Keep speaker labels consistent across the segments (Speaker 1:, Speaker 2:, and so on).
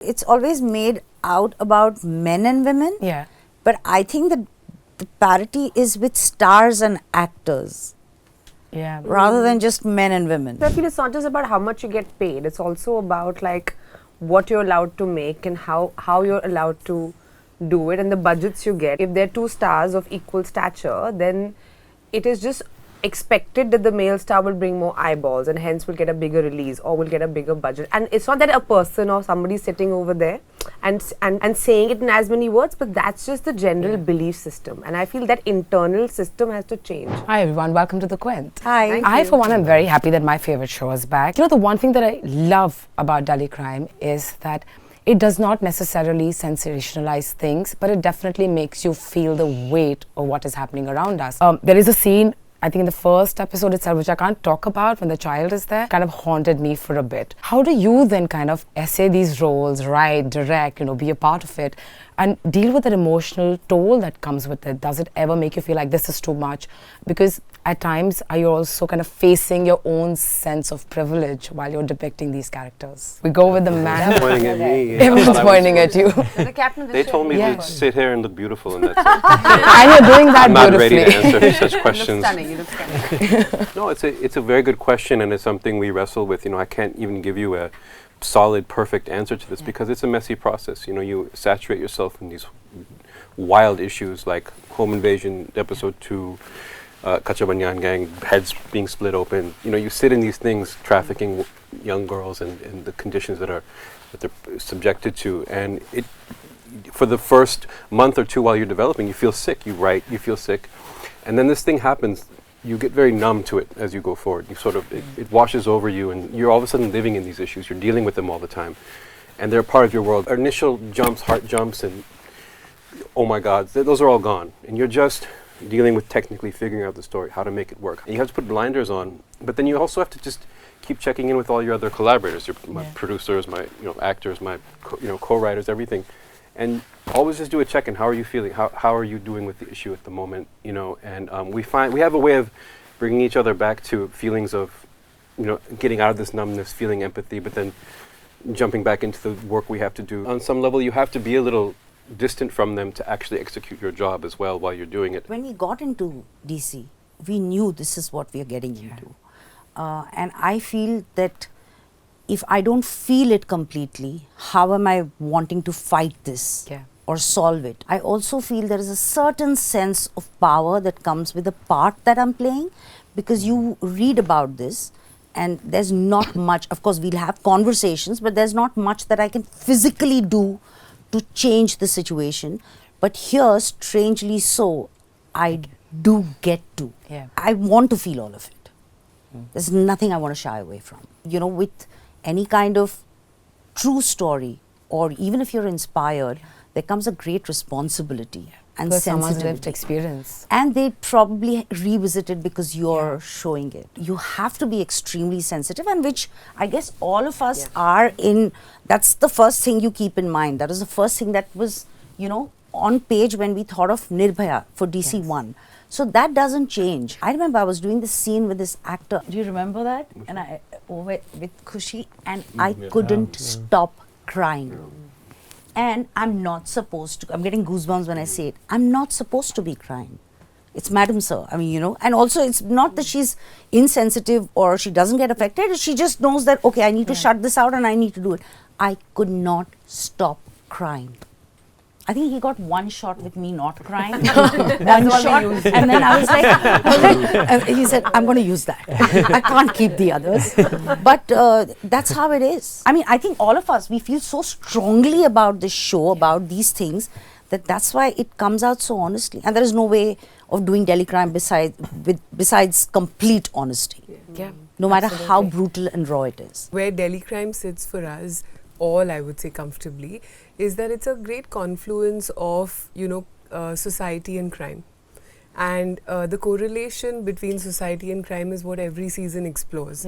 Speaker 1: It's always made out about men and women.
Speaker 2: Yeah.
Speaker 1: But I think that the parity is with stars and actors.
Speaker 2: Yeah.
Speaker 1: Rather than just men and women.
Speaker 3: I feel it's not just about how much you get paid. It's also about like what you're allowed to make and how you're allowed to do it and the budgets you get. If they're two stars of equal stature, then it is just expected that the male star will bring more eyeballs and hence will get a bigger release or will get a bigger budget. And it's not that a person or somebody sitting over there and saying it in as many words, but that's just the general belief system. And I feel that internal system has to change.
Speaker 2: Hi everyone, welcome to the Quint.
Speaker 1: Hi.
Speaker 3: Thank
Speaker 2: I,
Speaker 3: you.
Speaker 2: for one, am very happy that my favorite show is back. You know, the one thing that I love about Delhi Crime is that it does not necessarily sensationalize things, but it definitely makes you feel the weight of what is happening around us. There is a scene, I think in the first episode itself, which I can't talk about, when the child is there, kind of haunted me for a bit. How do you then kind of essay these roles, write, direct, be a part of it, and deal with that emotional toll that comes with it? Does it ever make you feel like this is too much? Because at times, are you also kind of facing your own sense of privilege while you're depicting these characters? We go with the man.
Speaker 4: Pointing at me.
Speaker 2: Everyone's pointing at you.
Speaker 3: The captain
Speaker 4: They told me
Speaker 2: Yeah.
Speaker 4: to sit here and look beautiful, and that's it.
Speaker 2: And you're doing that
Speaker 4: I'm not
Speaker 2: beautifully.
Speaker 4: ready to answer such questions.
Speaker 3: You look stunning.
Speaker 4: No, it's a very good question, and it's something we wrestle with. I can't even give you a solid, perfect answer to this because it's a messy process. You saturate yourself in these wild issues like home invasion, episode 2, Kacha Banyan gang, heads being split open. You sit in these things, trafficking young girls and the conditions that they're subjected to, and it. For the first month or two while you're developing, you feel sick. You write, you feel sick, and then this thing happens. You get very numb to it as you go forward. You sort of it washes over you, and you're all of a sudden living in these issues. You're dealing with them all the time, and they're part of your world. Initial jumps, heart jumps, and oh my God, those are all gone, and you're just dealing with technically figuring out the story, how to make it work. And you have to put blinders on, but then you also have to just keep checking in with all your other collaborators, my producers, my actors, my co-writers, everything. And always just do a check-in. How are you feeling? How are you doing with the issue at the moment? And we have a way of bringing each other back to feelings of, getting out of this numbness, feeling empathy, but then jumping back into the work we have to do. On some level, you have to be a little distant from them to actually execute your job as well while you're doing it.
Speaker 1: When we got into DC, we knew this is what we are getting into. And I feel that if I don't feel it completely, how am I wanting to fight this or solve it? I also feel there is a certain sense of power that comes with the part that I'm playing, because you read about this and there's not much. Of course, we'll have conversations, but there's not much that I can physically do to change the situation. But here, strangely so, I do get to. I want to feel all of it. There's nothing I want to shy away from. With any kind of true story, or even if you're inspired, there comes a great responsibility and
Speaker 2: Someone's lived
Speaker 1: sensitivity.
Speaker 2: experience.
Speaker 1: And they probably revisit it because you're showing it. You have to be extremely sensitive, and which I guess all of us are in. That's the first thing you keep in mind. That is the first thing that was, on page when we thought of Nirbhaya for DC1. So that doesn't change. I remember I was doing this scene with this actor. Do you remember that? And I with Khushi, and I couldn't stop crying. And I'm not supposed to. I'm getting goosebumps when I say it. I'm not supposed to be crying. It's Madam Sir. And also it's not that she's insensitive or she doesn't get affected. She just knows that, okay, I need to shut this out and I need to do it. I could not stop crying. I think he got one shot with me not crying. One shot. And then I was like, he said, I'm going to use that. I can't keep the others. But that's how it is. I think all of us, we feel so strongly about this show, about these things, that's why it comes out so honestly. And there is no way of doing Delhi Crime besides complete honesty. No matter how brutal and raw it is.
Speaker 5: Where Delhi Crime sits for us, all I would say comfortably, is that it's a great confluence of, society and crime. And the correlation between society and crime is what every season explores.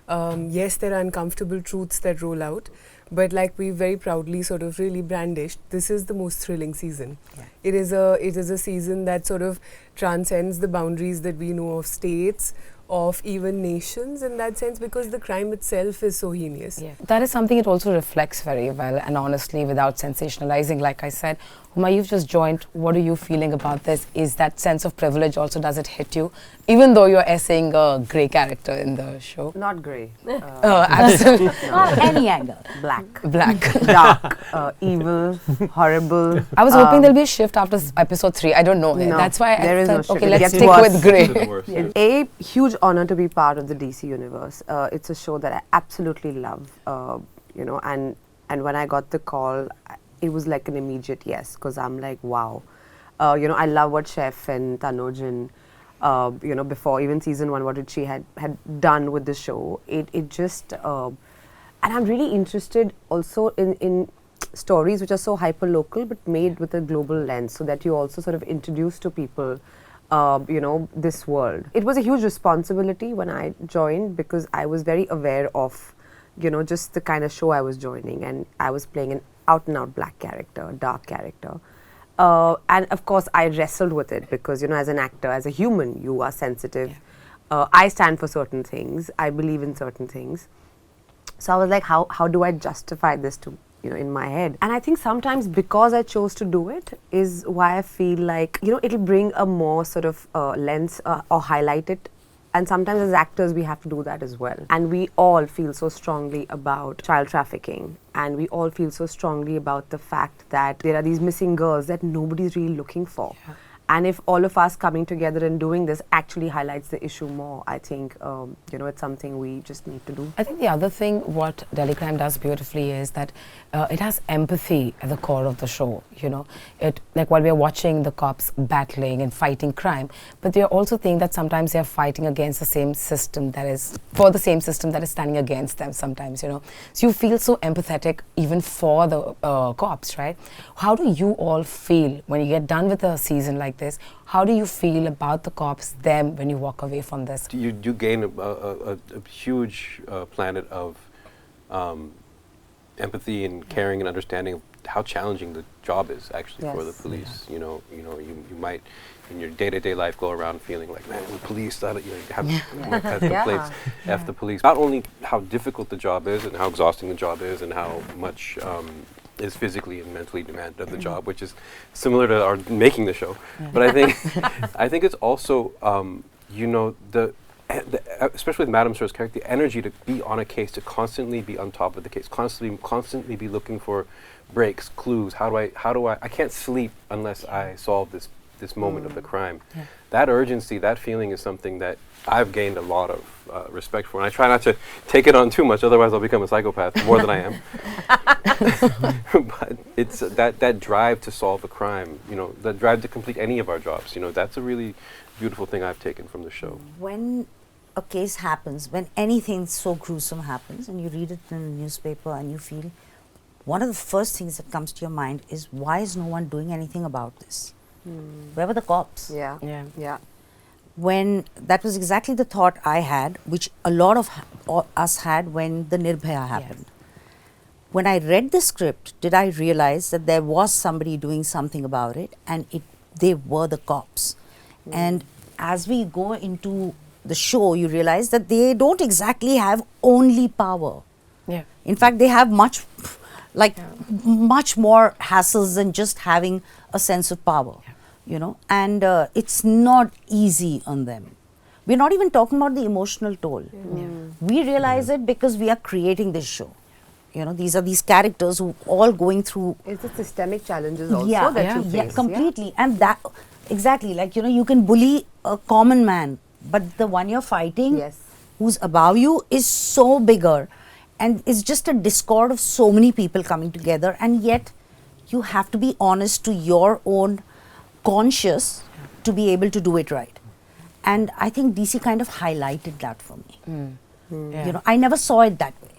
Speaker 5: Yes, there are uncomfortable truths that roll out, but like we very proudly sort of really brandished, this is the most thrilling season. It is a season that sort of transcends the boundaries that we know of states of even nations in that sense, because the crime itself is so heinous.
Speaker 2: Yeah. That is something it also reflects very well, and honestly, without sensationalizing, like I said, Huma, you've just joined. What are you feeling about this? Is that sense of privilege also, does it hit you? Even though you're essaying a grey character in the show.
Speaker 3: Not grey.
Speaker 2: Absolutely.
Speaker 1: Not any angle.
Speaker 3: Black.
Speaker 2: Black.
Speaker 3: Dark. Evil. Horrible.
Speaker 2: I was hoping there'll be a shift after episode 3. I don't know.
Speaker 3: No,
Speaker 2: That's why
Speaker 3: there
Speaker 2: I
Speaker 3: is
Speaker 2: thought,
Speaker 3: no shift.
Speaker 2: okay,
Speaker 3: It
Speaker 2: let's
Speaker 3: gets
Speaker 2: stick
Speaker 3: worse.
Speaker 2: with grey.
Speaker 4: The worst, yeah.
Speaker 3: A huge honor to be part of the DC universe. It's a show that I absolutely love, and when I got the call, it was like an immediate yes, because I'm like, wow. I love what Chef and Tanuj and, before even season 1, what she had done with the show. It just, and I'm really interested also in stories which are so hyper-local but made with a global lens, so that you also sort of introduce to people this world. It was a huge responsibility when I joined, because I was very aware of, just the kind of show I was joining, and I was playing an out-and-out black character, a dark character. And of course, I wrestled with it because, as an actor, as a human, you are sensitive. I stand for certain things. I believe in certain things. So I was like, how do I justify this to in my head? And I think sometimes because I chose to do it is why I feel like, it'll bring a more sort of lens or highlight it. And sometimes as actors, we have to do that as well. And we all feel so strongly about child trafficking. And we all feel so strongly about the fact that there are these missing girls that nobody's really looking for. Yeah. And if all of us coming together and doing this actually highlights the issue more, I think, it's something we just need to do.
Speaker 2: I think the other thing what Delhi Crime does beautifully is that it has empathy at the core of the show, It, like while we're watching the cops battling and fighting crime, but we also think that sometimes they're fighting against the same system that is, for the same system that is standing against them sometimes, So you feel so empathetic even for the cops, right? How do you all feel when you get done with a season like this? How do you feel about the cops, them, when you walk away from this?
Speaker 4: You gain a huge planet of empathy and caring and understanding of how challenging the job is actually for the police. You might in your day-to-day life go around feeling like, man, the police, have complaints, F the police. Not only how difficult the job is and how exhausting the job is and how much is physically and mentally demanded of the job, which is similar to our making the show. But I think it's also, especially with Madame Sir's character, the energy to be on a case, to constantly be on top of the case, constantly be looking for breaks, clues. How do I can't sleep unless I solve this moment of the crime. Yeah. That urgency, that feeling is something that I've gained a lot of respect for, and I try not to take it on too much, otherwise I'll become a psychopath more than I am. But it's that drive to solve a crime, that drive to complete any of our jobs, that's a really beautiful thing I've taken from the show.
Speaker 1: When a case happens, when anything so gruesome happens, and you read it in a newspaper and you feel, one of the first things that comes to your mind is, why is no one doing anything about this? Where were the cops?
Speaker 3: Yeah.
Speaker 1: When that was exactly the thought I had, which a lot of us had when the Nirbhaya happened. Yes. When I read the script, did I realize that there was somebody doing something about it, and they were the cops. And as we go into the show, you realize that they don't exactly have only power.
Speaker 2: Yeah.
Speaker 1: In fact, they have much more hassles than just having a sense of power. And it's not easy on them. We're not even talking about the emotional toll. We realize it because we are creating this show. These are these characters who all going through.
Speaker 3: It's the systemic challenges also that you face.
Speaker 1: Yeah, completely. And that, exactly, you can bully a common man, but the one you're fighting, who's above you, is so bigger. And it's just a discord of so many people coming together, and yet you have to be honest to your own conscious to be able to do it right. And I think DC kind of highlighted that for me. I never saw it that way.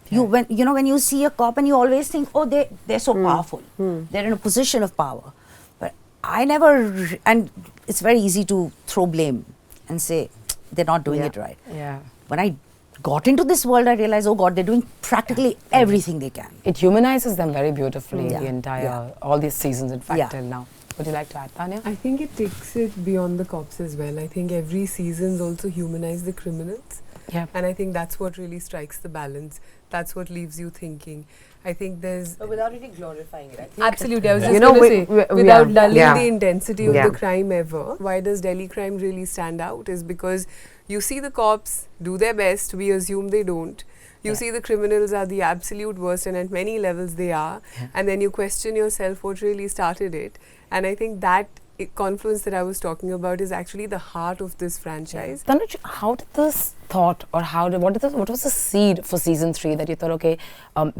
Speaker 1: When you see a cop and you always think, oh, they're so powerful. They're in a position of power. But I never, and it's very easy to throw blame and say they're not doing it right.
Speaker 2: Yeah.
Speaker 1: When I got into this world, I realized, oh God, they're doing practically everything they can.
Speaker 2: It humanizes them very beautifully, the entire, all these seasons, in fact, till now. Would you like to add, Tanya?
Speaker 5: I think it takes it beyond the cops as well. I think every season's also humanize the criminals.
Speaker 2: Yeah.
Speaker 5: And I think that's what really strikes the balance. That's what leaves you thinking. I think there's...
Speaker 3: But without really glorifying it, I think.
Speaker 5: Absolutely, I was just
Speaker 3: You know,
Speaker 5: going to say,
Speaker 3: we
Speaker 5: without
Speaker 3: are-
Speaker 5: dulling
Speaker 3: yeah.
Speaker 5: the intensity of
Speaker 3: Yeah.
Speaker 5: the crime ever. Why does Delhi crime really stand out is because you see the cops do their best, we assume they don't. You see the criminals are the absolute worst, and at many levels they are. And then you question yourself what really started it. And I think that confluence that I was talking about is actually the heart of this franchise.
Speaker 2: Tanuj, how did this thought, or what was the seed for season 3 that you thought, okay,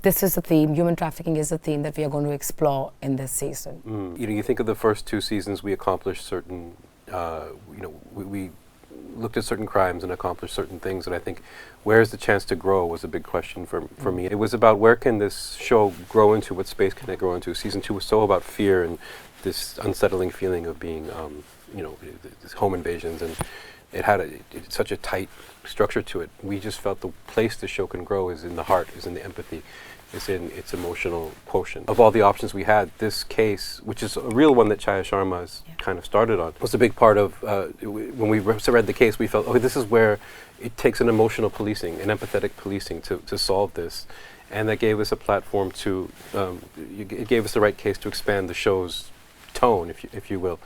Speaker 2: this is the theme, human trafficking is the theme that we are going to explore in this season?
Speaker 4: You know, you think of the first 2 seasons, we accomplished certain, we looked at certain crimes and accomplished certain things, and I think where's the chance to grow was a big question for me. It was about where can this show grow into, what space can it grow into. Season 2 was so about fear and this unsettling feeling of being, this home invasions, and it had such a tight structure to it. We just felt the place the show can grow is in the heart, is in the empathy, is in its emotional quotient. Of all the options we had, this case, which is a real one that Chaya Sharma's kind of started on, was a big part of, when we read the case, we felt, okay, this is where it takes an emotional policing, an empathetic policing to solve this. And that gave us a platform to, it gave us the right case to expand the show's tone, if you will.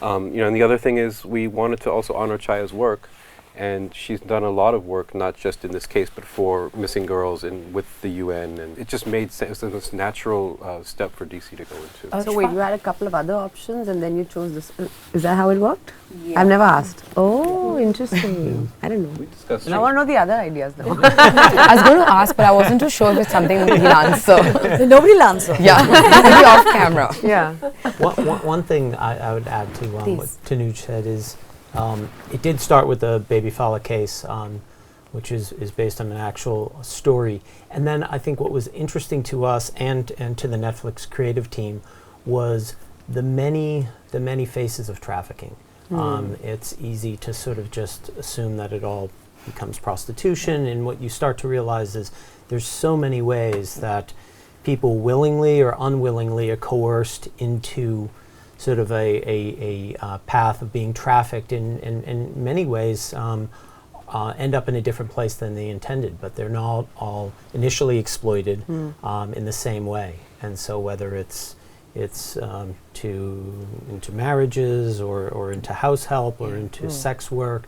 Speaker 4: And the other thing is we wanted to also honor Chaya's work, and she's done a lot of work, not just in this case, but for missing girls and with the UN, and it just made sense. It was this natural step for DC to go into.
Speaker 3: So wait, you had a couple of other options and then you chose this. Is that how it worked? Yeah. I've never asked. Oh, interesting. I don't know.
Speaker 4: We discussed
Speaker 3: I want to know the other ideas though.
Speaker 2: I was going to ask, but I wasn't too sure if it's something he'll answer.
Speaker 1: Nobody will answer.
Speaker 2: Yeah, maybe off camera.
Speaker 3: Yeah.
Speaker 6: One thing I would add to what Tanuj said is it did start with the Baby Fala case, which is based on an actual story. And then I think what was interesting to us and to the Netflix creative team was the many faces of trafficking. It's easy to sort of just assume that it all becomes prostitution, and what you start to realize is there's so many ways that people willingly or unwillingly are coerced into sort of a path of being trafficked, in many ways end up in a different place than they intended, but they're not all initially exploited in the same way. And so whether it's into marriages or into house help or into sex work,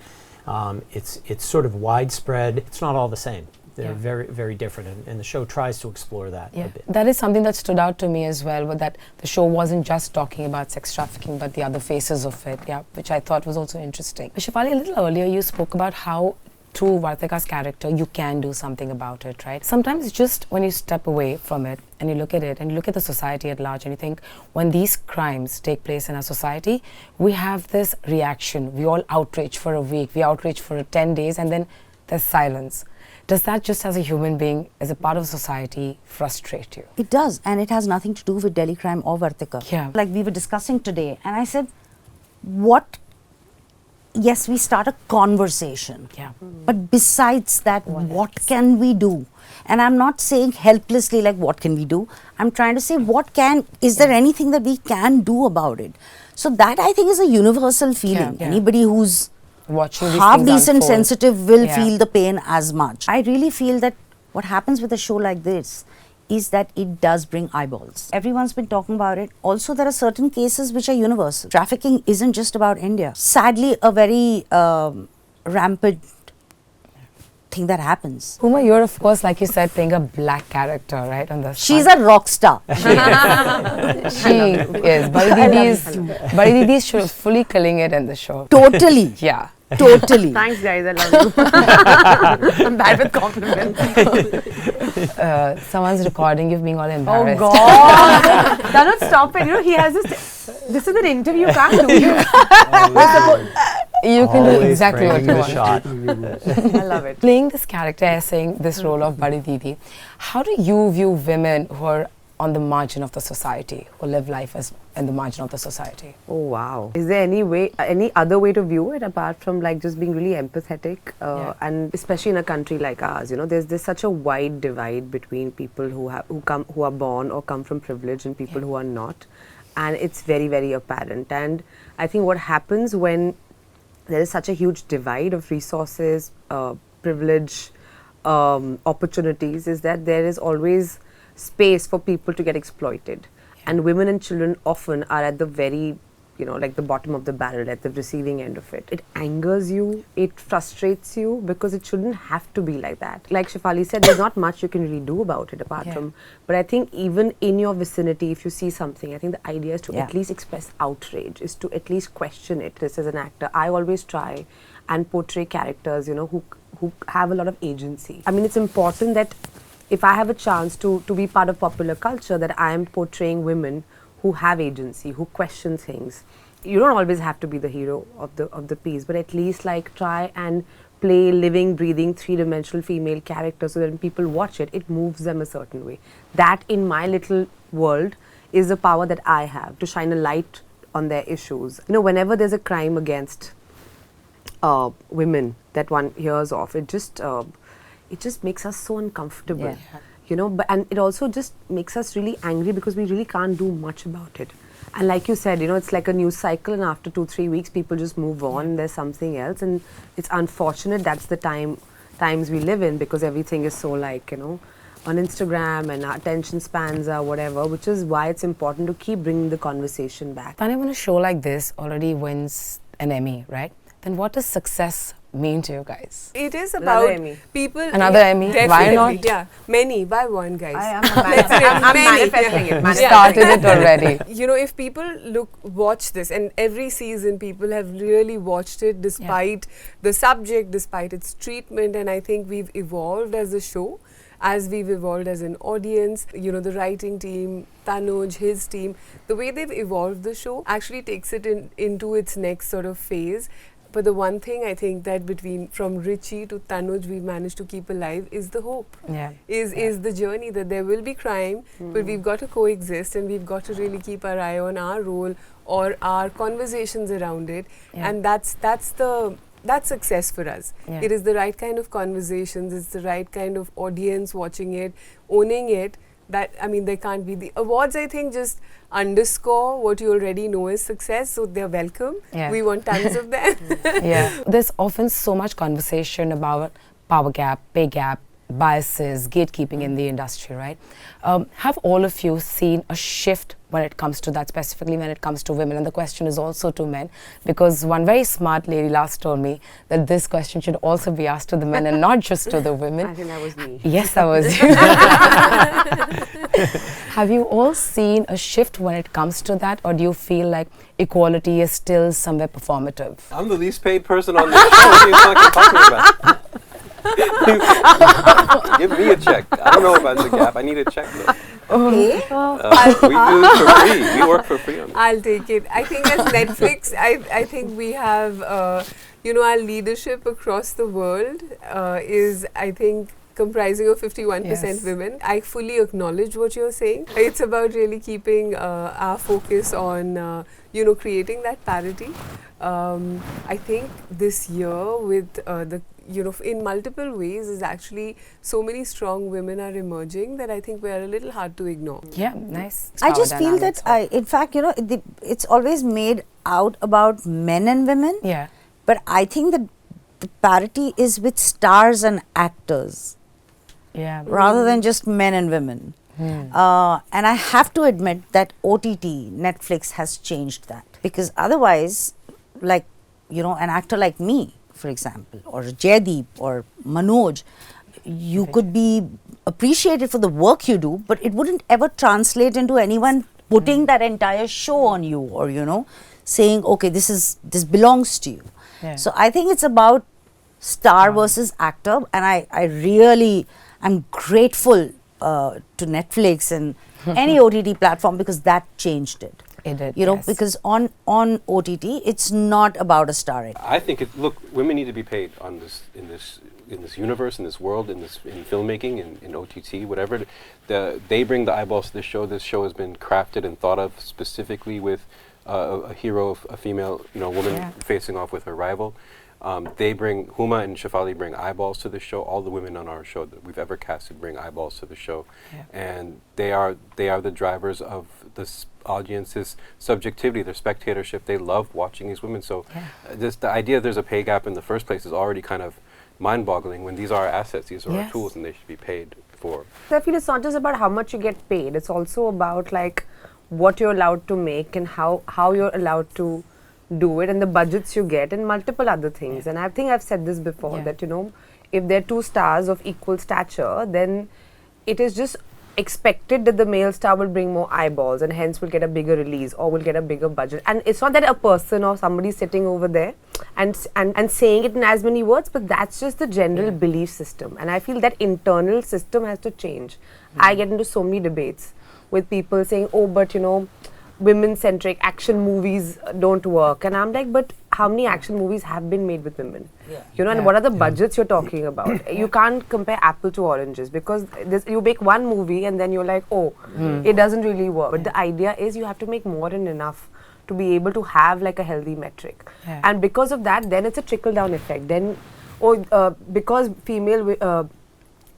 Speaker 6: it's sort of widespread. It's not all the same. They're very, very different, and the show tries to explore that a bit.
Speaker 2: That is something that stood out to me as well, but that the show wasn't just talking about sex trafficking, but the other faces of it, which I thought was also interesting. Shefali, a little earlier you spoke about how through Vartika's character you can do something about it, right? Sometimes just when you step away from it and you look at it and you look at the society at large and you think, when these crimes take place in our society, we have this reaction. We all outrage for a week, we outrage for 10 days, and then there's silence. Does that, just as a human being, as a part of society, frustrate you?
Speaker 1: It does, and it has nothing to do with Delhi crime or Vartika.
Speaker 2: Yeah.
Speaker 1: Like we were discussing today, and I said, yes, we start a conversation.
Speaker 2: Yeah.
Speaker 1: But besides that, what can we do? And I'm not saying helplessly like what can we do. I'm trying to say is there anything that we can do about it? So that I think is a universal feeling.
Speaker 2: Yeah.
Speaker 1: Anybody who's
Speaker 2: Watching these
Speaker 1: half
Speaker 2: things
Speaker 1: decent
Speaker 2: unfold.
Speaker 1: sensitive will feel the pain as much. I really feel that what happens with a show like this is that it does bring eyeballs. Everyone's been talking about it. Also, there are certain cases which are universal. Trafficking isn't just about India. Sadly, a very rampant thing that happens.
Speaker 2: Huma, you're of course, like you said, playing a black character, right? On the
Speaker 1: She's a rock star.
Speaker 2: She is. Bari Didi is fully killing it in the show.
Speaker 1: Totally.
Speaker 2: Yeah.
Speaker 1: Totally.
Speaker 3: Thanks guys, I love you. I'm bad with compliments.
Speaker 2: Someone's recording you being all embarrassed.
Speaker 3: Oh God. Tanuj, stop it. You know, he has this is an interview, you can't do
Speaker 2: You can do
Speaker 6: Always
Speaker 2: exactly what
Speaker 6: framing
Speaker 2: you
Speaker 6: the
Speaker 2: want.
Speaker 6: shot.
Speaker 3: I love it.
Speaker 2: Playing this character, saying this role of Badi Didi, how do you view women who are on the margin of the society, who live life as in the margin of the society?
Speaker 3: Oh wow. Is there any other way to view it apart from like just being really empathetic? And especially in a country like ours, you know, there's such a wide divide between people who are born or come from privilege and people who are not. and it's very, very apparent. And I think what happens when there is such a huge divide of resources, privilege, opportunities, is that there is always space for people to get exploited. And women and children often are at the very, like the bottom of the barrel, at the receiving end of it. It angers you, it frustrates you, because it shouldn't have to be like that. Like Shefali said, there's not much you can really do about it apart from, but I think even in your vicinity, if you see something, I think the idea is to at least express outrage, is to at least question it. This as an actor, I always try and portray characters, who have a lot of agency. I mean, it's important that if I have a chance to be part of popular culture, that I am portraying women who have agency, who question things. You don't always have to be the hero of the piece, but at least like try and play living, breathing, three-dimensional female characters, so that when people watch it, it moves them a certain way. That, in my little world, is the power that I have to shine a light on their issues. Whenever there's a crime against women that one hears of, it just makes us so uncomfortable. And it also just makes us really angry, because we really can't do much about it. And like you said, it's like a news cycle, and after 2-3 weeks, people just move on. There's something else, and it's unfortunate. That's the times we live in, because everything is so like, on Instagram, and our attention spans are whatever, which is why it's important to keep bringing the conversation back.
Speaker 2: Tanya, when a show like this already wins an Emmy, right? Then what does success mean to you guys?
Speaker 5: It is about people.
Speaker 2: Another Emmy? Why not?
Speaker 5: Yeah, many. Why one, guys?
Speaker 3: I'm manifesting it.
Speaker 2: You started it already.
Speaker 5: If people watch this, and every season people have really watched it, despite the subject, despite its treatment, and I think we've evolved as a show, as we've evolved as an audience. The writing team, Tanuj, his team, the way they've evolved the show actually takes it into its next sort of phase. But the one thing I think that from Richie to Tanuj we've managed to keep alive is the hope. Is the journey that there will be crime, but we've got to coexist, and we've got to really keep our eye on our role or our conversations around it. And that's success for us. It is the right kind of conversations, it's the right kind of audience watching it, owning it. There can't be the awards, I think, just underscore what you already know is success, so they're welcome. We want tons of them.
Speaker 2: There's often so much conversation about power gap, pay gap, biases, gatekeeping in the industry, right? Have all of you seen a shift when it comes to that, specifically when it comes to women? And the question is also to men, because one very smart lady last told me that this question should also be asked to the men and not just to the women.
Speaker 3: I think that was me.
Speaker 2: Yes, that was you. Have you all seen a shift when it comes to that, or do you feel like equality is still somewhere performative?
Speaker 4: I'm the least paid person on this show. What are you talking about? Give me a check. I don't know about the gap. I need a check though.
Speaker 1: Okay.
Speaker 4: We do this for free. We work for free on this.
Speaker 5: I'll take it. I think as Netflix, I think we have, our leadership across the world is, I think, comprising of 51% women. I fully acknowledge what you're saying. It's about really keeping our focus on, creating that parity. I think this year with in multiple ways is actually so many strong women are emerging that I think we are a little hard to ignore.
Speaker 2: Yeah, nice.
Speaker 1: I just feel that, in fact, it's always made out about men and women.
Speaker 2: Yeah.
Speaker 1: But I think that the parity is with stars and actors.
Speaker 2: Yeah.
Speaker 1: Rather than just men and women. And I have to admit that OTT, Netflix has changed that. Because otherwise, like, an actor like me, for example, or Jaideep or Manoj, you could be appreciated for the work you do, but it wouldn't ever translate into anyone putting that entire show on you, or, saying, okay, this belongs to you. So I think it's about star versus actor, and I really am grateful to Netflix and any OTT platform, because that changed it.
Speaker 2: It did,
Speaker 1: because on OTT, it's not about a star.
Speaker 4: I think look, women need to be paid on this in this universe, in this world, in filmmaking, in OTT, whatever. They bring the eyeballs to this show. This show has been crafted and thought of specifically with a hero, a female, woman facing off with her rival. They bring, Huma and Shefali bring eyeballs to the show. All the women on our show that we've ever casted bring eyeballs to the show, and they are the drivers of audience's subjectivity, their spectatorship. They love watching these women. So the idea there's a pay gap in the first place is already kind of mind-boggling when these are assets, these are our tools, and they should be paid for.
Speaker 3: So I feel it's not just about how much you get paid, it's also about like what you're allowed to make and how you're allowed to do it and the budgets you get and multiple other things. And I think I've said this before that, you know, if there are two stars of equal stature, then it is just expected that the male star will bring more eyeballs and hence will get a bigger release or will get a bigger budget. And it's not that a person or somebody sitting over there and saying it in as many words, but that's just the general belief system. And I feel that internal system has to change. I get into so many debates with people saying, oh, but you know, women-centric action movies don't work. And I'm like, but how many action movies have been made with women? You know, and what are the budgets you're talking about? You can't compare apple to oranges because you make one movie and then you're like, oh, it doesn't really work. But the idea is you have to make more than enough to be able to have like a healthy metric. And because of that, then it's a trickle-down effect. Then, because female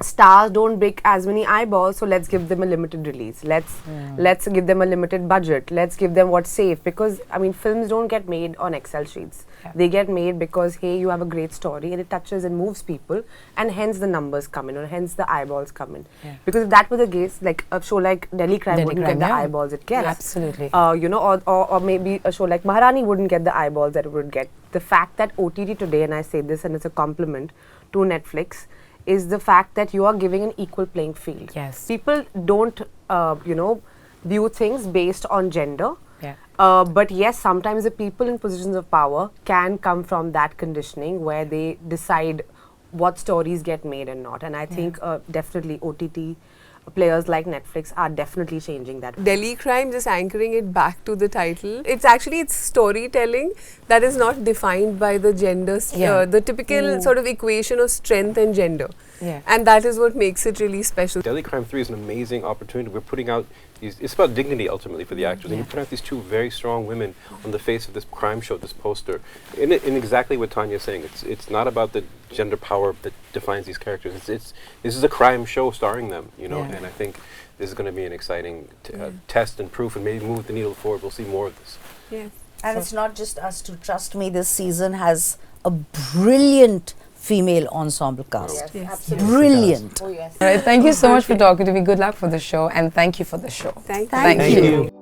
Speaker 3: stars don't break as many eyeballs, so let's give them a limited release. Let's give them a limited budget. Let's give them what's safe, because I mean films don't get made on Excel sheets. They get made because hey, you have a great story and it touches and moves people, and hence the numbers come in, or hence the eyeballs come in. Because if that were the case, like a show like Delhi Crime wouldn't get the eyeballs it gets.
Speaker 2: Absolutely.
Speaker 3: You know, or maybe a show like Maharani wouldn't get the eyeballs that it would get. The fact that OTT today, and I say this and it's a compliment to Netflix, is the fact that you are giving an equal playing field. People don't, you know, view things based on gender. But yes, sometimes the people in positions of power can come from that conditioning where they decide what stories get made and not. And I think definitely OTT players like Netflix are definitely changing that.
Speaker 5: Delhi Crime, just anchoring it back to the title, it's storytelling that is not defined by the gender, the typical sort of equation of strength and gender. And that is what makes it really special.
Speaker 4: Delhi Crime 3 is an amazing opportunity. We're putting out it's about dignity ultimately for the actors. And you put out these two very strong women on the face of this crime show, this poster, in exactly what Tanya is saying. It's not about the gender power that defines these characters. This is a crime show starring them, you know. And I think this is going to be an exciting test and proof, and maybe move the needle forward. We'll see more of this.
Speaker 1: And it's not just us two. Trust me, this season has a brilliant female ensemble cast. Brilliant.
Speaker 2: All right, thank you so much for talking to me. Good luck for the show, and thank you for the show.
Speaker 5: Thank
Speaker 6: you.